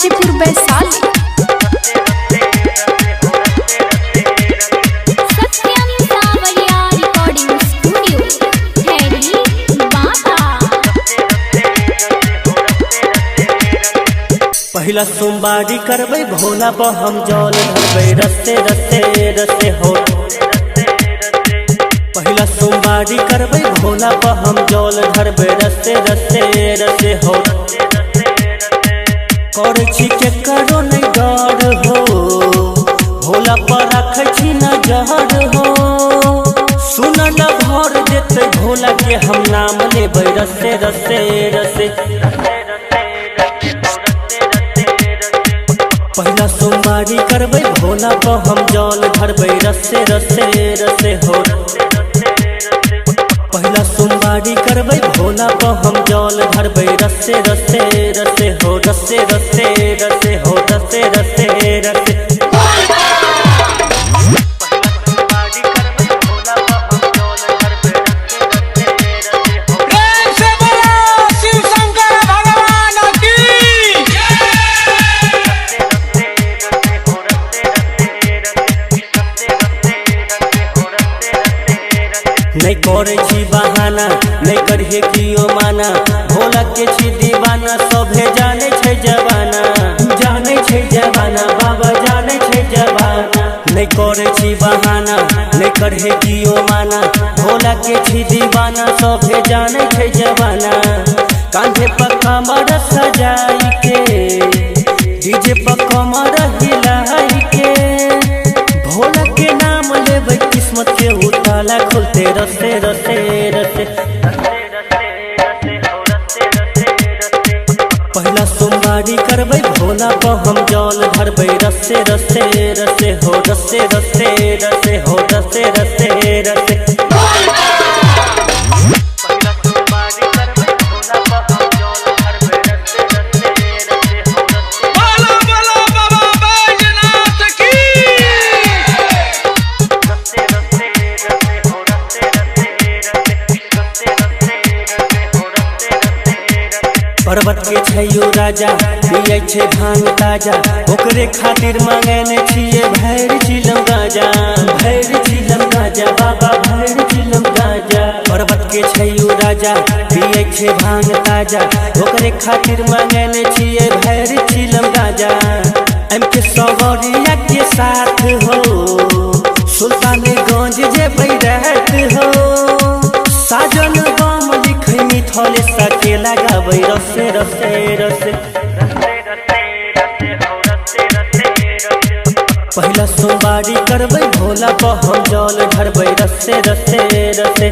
हाजीपुर वैशाली। सत्यम सावरिया recording studio Harry बाबा। पहिला सोमवारी करबै भोला पर हम जल धरबै रस्ते रस्ते रस्ते हो। पहिला सोमवारी करबै भोला पर हम जल धरबै रस्ते रस्ते रस्ते हो। करै छी के करो नहीं डर हो, भोला पर रखै छी नजर हो। सुन न भर देते भोला के हम नाम लेबै रस्ते रस्ते रस्ते। पहिला सोमवारी करबै भोला पर हम जल धरबै रस्ते रस्ते रस्ते हो। पहिला सोमवारी करबै भोला पर हम जल धरबै रस्ते रस्ते रस्ते हो। रस्ते रस्ते रस्ते हो, रस्ते रस्ते रस्ते। नहीं करे छी बहाना, नहीं करिए कियो माना, भोला के छी दीवाना, सभे जाने छै जवाना, जाने छै जवाना, बाबा जाने छै जवाना। नहीं करे छी बहाना, नहीं करिए कियो माना, भोला के छी दीवाना, सभे जाने छै जवाना। कांधे पर कमर सजाई के, डीजे पर कमर हिलाई के, भोला के नाम लेबै किस्मत के उताला खुलते रस्ते रस्ते रस्ते। पहिला सोमवारी करबै भोला पर हम जल धरबै रस्ते रस्ते रस्ते हो। रस्ते रस्ते रस्ते हो, रस्ते रस्ते रस्ते। पर्वत के छैयो राजा, पियै छै भांग ताजा, ओकरे खातिर मांगने छियै भैर चिलम गाजा, भैर चिलम गाजा, बाबा भैर चिलम गाजा। पर्वत के छैयो राजा, पियै छै भांग ताजा, ओकरे खातिर मांगने छियै भैर चिलम गाजा। एम के सवरिया के साथ हो, सुल्तानगंज जेबै रात हो। साजन बम लिखै मिथले सके लगाबै रस्ते रस्ते रस्ते। पहिला सोमवारी करबै भोला पर हम जल धरबै रस्ते रस्ते रस्ते।